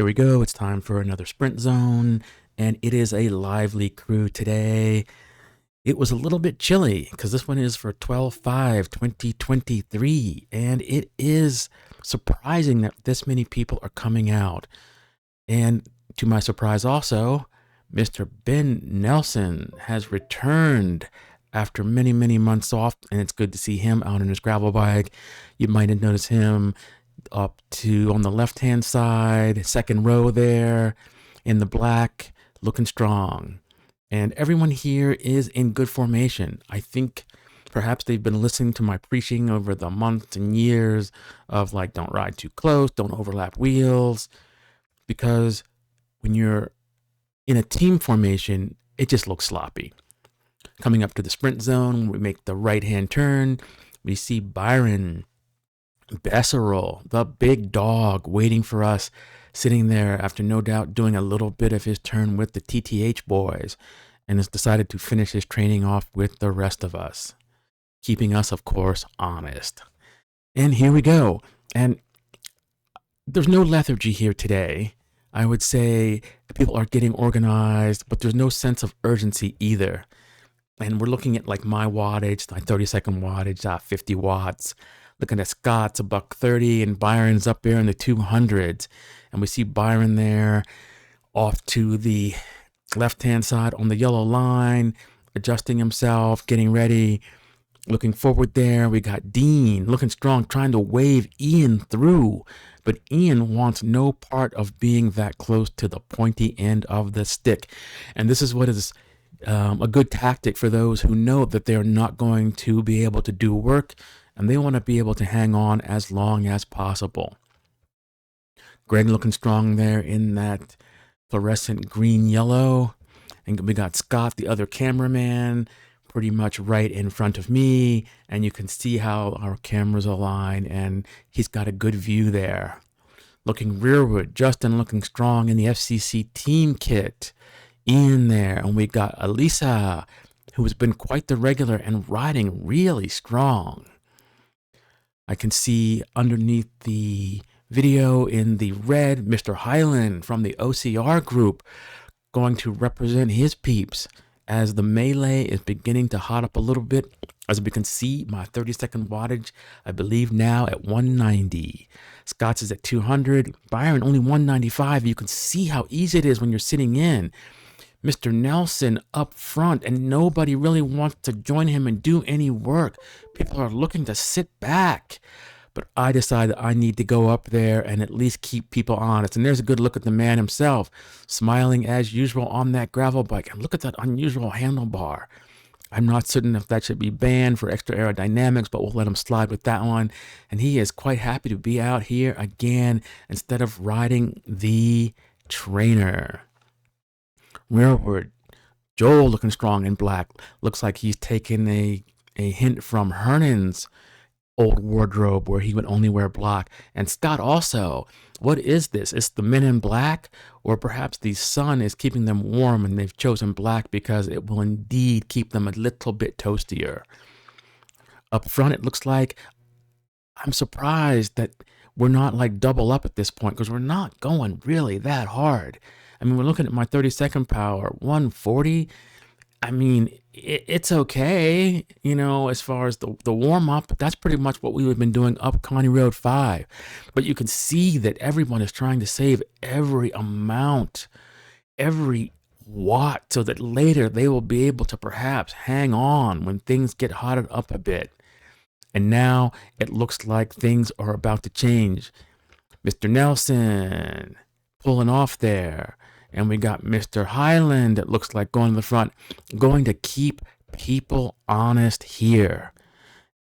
Here we go. It's time for another sprint zone, and it is a lively crew today. It was a little bit chilly because this one is for 12/5/2023, and it is surprising that this many people are coming out. And to my surprise also, Mr. Ben Nelson has returned after many, many months off, and it's good to see him out on his gravel bike. You might have noticed him up to on the left-hand side, second row there in the black, looking strong. And everyone here is in good formation. I think perhaps they've been listening to my preaching over the months and years of like, don't ride too close, don't overlap wheels, because when you're in a team formation, it just looks sloppy. Coming up to the sprint zone, we make the right-hand turn. We see Byron Besserell, the big dog, waiting for us, sitting there after no doubt doing a little bit of his turn with the TTH boys, and has decided to finish his training off with the rest of us, keeping us, of course, honest. And here we go. And there's no lethargy here today. I would say people are getting organized, but there's no sense of urgency either. And we're looking at like my wattage, my 30-second wattage, 50 watts. Looking at Scott's $130 and Byron's up there in the 200s. And we see Byron there off to the left-hand side on the yellow line, adjusting himself, getting ready, looking forward there. We got Dean looking strong, trying to wave Ian through. But Ian wants no part of being that close to the pointy end of the stick. And this is what is a good tactic for those who know that they're not going to be able to do work, and they want to be able to hang on as long as possible. Greg looking strong there in that fluorescent green-yellow. And we got Scott, the other cameraman, pretty much right in front of me. And you can see how our cameras align, and he's got a good view there. Looking rearward, Justin looking strong in the FCC team kit in there. And we got Elisa, who has been quite the regular and riding really strong. I can see underneath the video in the red, Mr. Hyland from the OCR group going to represent his peeps as the melee is beginning to hot up a little bit. As we can see, my 30-second wattage, I believe now at 190. Scott's is at 200. Byron only 195. You can see how easy it is when you're sitting in. Mr. Nelson up front, and nobody really wants to join him and do any work. People are looking to sit back. But I decided I need to go up there and at least keep people honest. And there's a good look at the man himself, smiling as usual on that gravel bike. And look at that unusual handlebar. I'm not certain if that should be banned for extra aerodynamics, but we'll let him slide with that one. And he is quite happy to be out here again instead of riding the trainer. Rearward, Joel looking strong in black. Looks like he's taken a hint from Hernan's old wardrobe where he would only wear black. And Scott also. What is this? It's the men in black? Or perhaps the sun is keeping them warm and they've chosen black because it will indeed keep them a little bit toastier. Up front, it looks like I'm surprised that we're not like double up at this point because we're not going really that hard. I mean, we're looking at my 30-second power, 140. I mean, it's okay, you know, as far as the warm-up, but that's pretty much what we've been doing up Connie Road 5. But you can see that everyone is trying to save every amount, every watt, so that later they will be able to perhaps hang on when things get hotted up a bit. And now it looks like things are about to change. Mr. Nelson pulling off there. And we got Mr. Hyland, it looks like, going to the front, going to keep people honest here.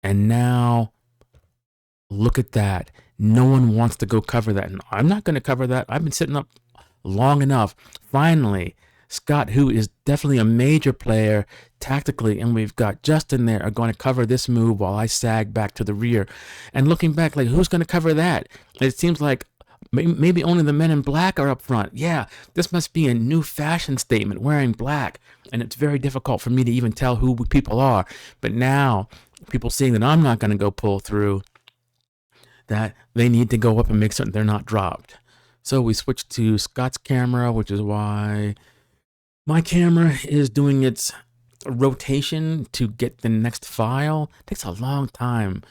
And now, look at that. No one wants to go cover that. And I'm not going to cover that. I've been sitting up long enough. Finally, Scott, who is definitely a major player tactically, and we've got Justin there, are going to cover this move while I sag back to the rear. And looking back, like, who's going to cover that? It seems like maybe only the men in black are up front. Yeah, this must be a new fashion statement, wearing black. And it's very difficult for me to even tell who people are. But now, people seeing that I'm not going to go pull through, that they need to go up and make certain they're not dropped. So we switched to Scott's camera, which is why my camera is doing its rotation to get the next file. It takes a long time.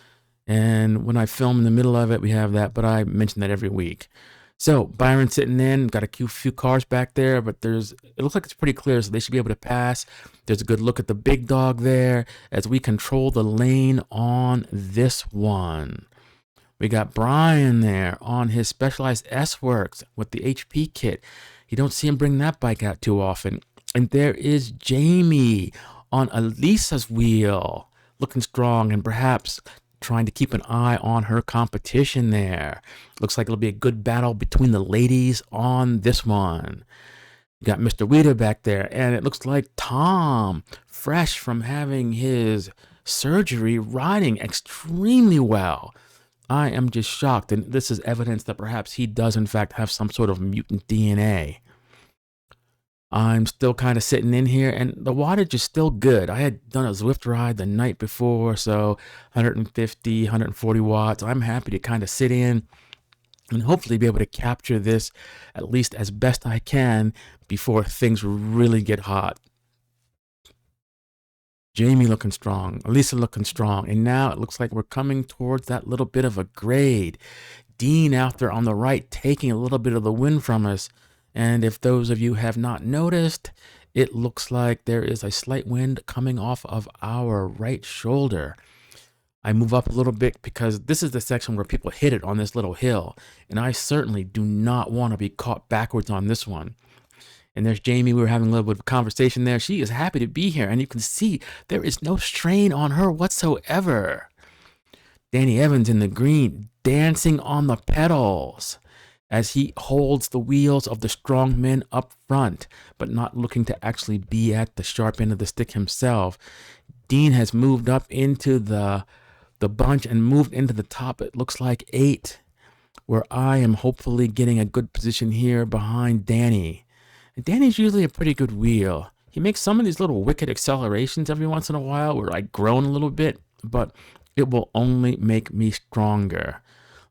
And when I film in the middle of it, we have that, but I mention that every week. So Byron sitting in, got a few cars back there, but it looks like it's pretty clear, so they should be able to pass. There's a good look at the big dog there as we control the lane on this one. We got Brian there on his Specialized S-Works with the HP kit. You don't see him bring that bike out too often. And there is Jamie on Elisa's wheel, looking strong and perhaps trying to keep an eye on her competition there. Looks like it'll be a good battle between the ladies on this one. You got Mr. Weeder back there, and it looks like Tom, fresh from having his surgery, riding extremely well. I am just shocked, and this is evidence that perhaps he does in fact have some sort of mutant DNA. I'm still kind of sitting in here, and the wattage is still good. I had done a Zwift ride the night before, so 150, 140 watts. I'm happy to kind of sit in and hopefully be able to capture this at least as best I can before things really get hot. Jamie looking strong, Elisa looking strong, and now it looks like we're coming towards that little bit of a grade. Dean out there on the right taking a little bit of the wind from us. And if those of you have not noticed, it looks like there is a slight wind coming off of our right shoulder. I move up a little bit because this is the section where people hit it on this little hill. And I certainly do not want to be caught backwards on this one. And there's Jamie. We were having a little bit of conversation there. She is happy to be here. And you can see there is no strain on her whatsoever. Danny Evans in the green, dancing on the pedals as he holds the wheels of the strong men up front, but not looking to actually be at the sharp end of the stick himself. Dean has moved up into the bunch and moved into the top, it looks like 8, where I am hopefully getting a good position here behind Danny. And Danny's usually a pretty good wheel. He makes some of these little wicked accelerations every once in a while where I groan a little bit, but it will only make me stronger.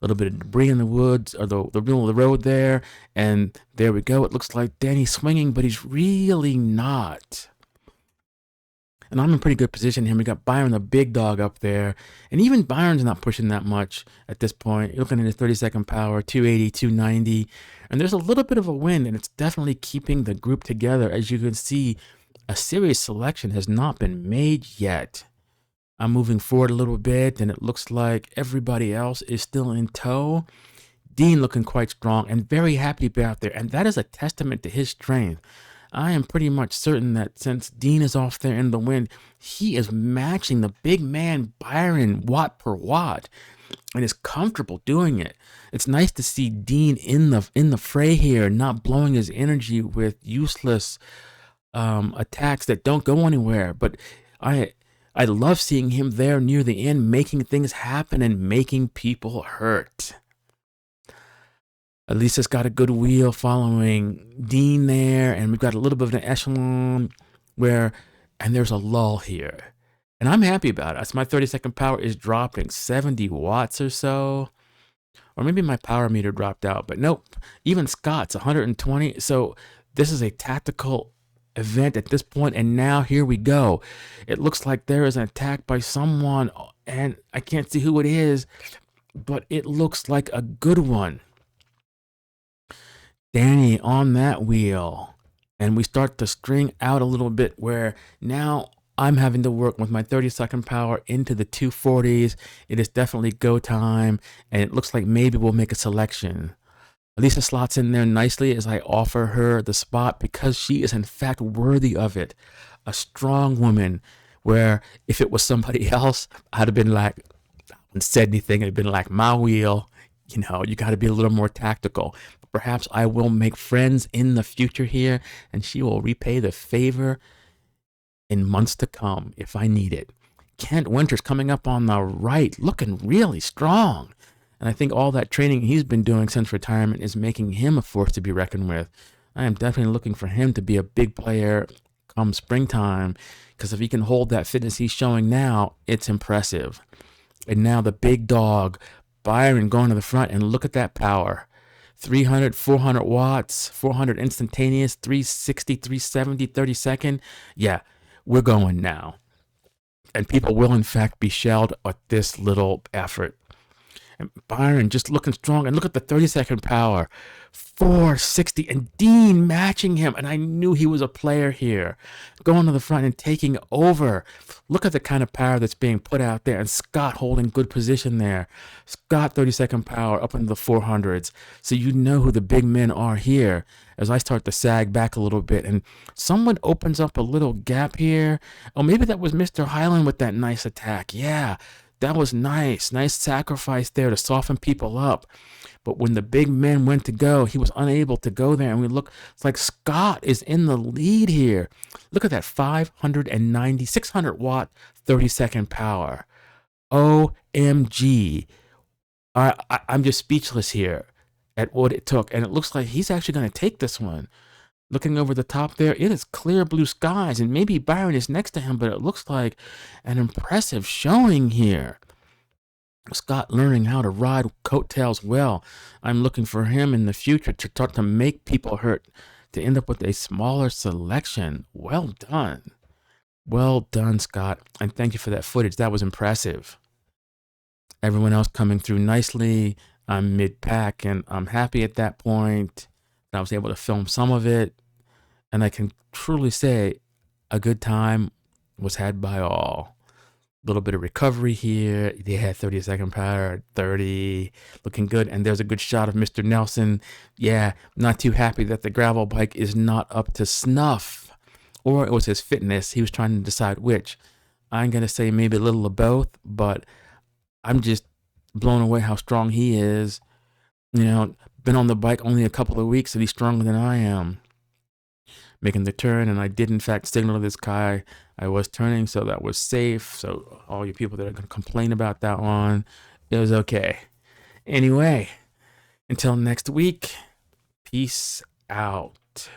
A little bit of debris in the woods or the middle of the road there, and there we go. It looks like Danny's swinging, but he's really not. And I'm in pretty good position here. We got Byron, the big dog, up there, and even Byron's not pushing that much at this point. You're looking at his 30-second power, 280, 290, and there's a little bit of a wind, and it's definitely keeping the group together. As you can see, a serious selection has not been made yet. I'm moving forward a little bit, and it looks like everybody else is still in tow. Dean looking quite strong and very happy to be out there, and that is a testament to his strength. I am pretty much certain that since Dean is off there in the wind, he is matching the big man Byron watt per watt, and is comfortable doing it. It's nice to see Dean in the fray here, not blowing his energy with useless attacks that don't go anywhere. But I love seeing him there near the end, making things happen and making people hurt. Elisa's got a good wheel following Dean there, and we've got a little bit of an echelon and there's a lull here. And I'm happy about it. So my 30-second power is dropping 70 watts or so. Or maybe my power meter dropped out, but nope. Even Scott's 120. So this is a tactical event at this point, and now here we go. It looks like there is an attack by someone, and I can't see who it is, but it looks like a good one. Danny on that wheel, and we start to string out a little bit where now I'm having to work with my 30-second power into the 240s. It is definitely go time, and it looks like maybe we'll make a selection. Elisa slots in there nicely as I offer her the spot because she is in fact worthy of it. A strong woman, where if it was somebody else, I'd have been like, I wouldn't said anything. It'd been like, my wheel, you got to be a little more tactical. But perhaps I will make friends in the future here, and she will repay the favor in months to come if I need it. Kent Winters coming up on the right, looking really strong. And I think all that training he's been doing since retirement is making him a force to be reckoned with. I am definitely looking for him to be a big player come springtime, because if he can hold that fitness he's showing now, it's impressive. And now the big dog, Byron, going to the front, and look at that power. 300, 400 watts, 400 instantaneous, 360, 370, 30-second. Yeah, we're going now. And people will, in fact, be shelled at this little effort. And Byron just looking strong. And look at the 30-second power. 460. And Dean matching him. And I knew he was a player here. Going to the front and taking over. Look at the kind of power that's being put out there. And Scott holding good position there. Scott 30-second power up into the 400s. So you know who the big men are here. As I start to sag back a little bit. And someone opens up a little gap here. Oh, maybe that was Mr. Highland with that nice attack. Yeah. That was nice. Nice sacrifice there to soften people up. But when the big men went to go, he was unable to go there. And we look, it's like Scott is in the lead here. Look at that 590, 600 watt, 30-second power. OMG. I'm just speechless here at what it took. And it looks like he's actually going to take this one. Looking over the top there, it is clear blue skies, and maybe Byron is next to him, but it looks like an impressive showing here. Scott learning how to ride coattails well. I'm looking for him in the future to start to make people hurt, to end up with a smaller selection. Well done. Well done, Scott, and thank you for that footage. That was impressive. Everyone else coming through nicely. I'm mid-pack, and I'm happy at that point. I was able to film some of it, and I can truly say a good time was had by all. A little bit of recovery here. They had 30-second power, 30, looking good. And there's a good shot of Mr. Nelson. Yeah, not too happy that the gravel bike is not up to snuff. Or it was his fitness. He was trying to decide which. I'm going to say maybe a little of both, but I'm just blown away how strong he is. You know, been on the bike only a couple of weeks and he's stronger than I am. Making the turn, and I did in fact signal to this guy I was turning, so that was safe. So all you people that are going to complain about that one, it was okay. Anyway, until next week, peace out.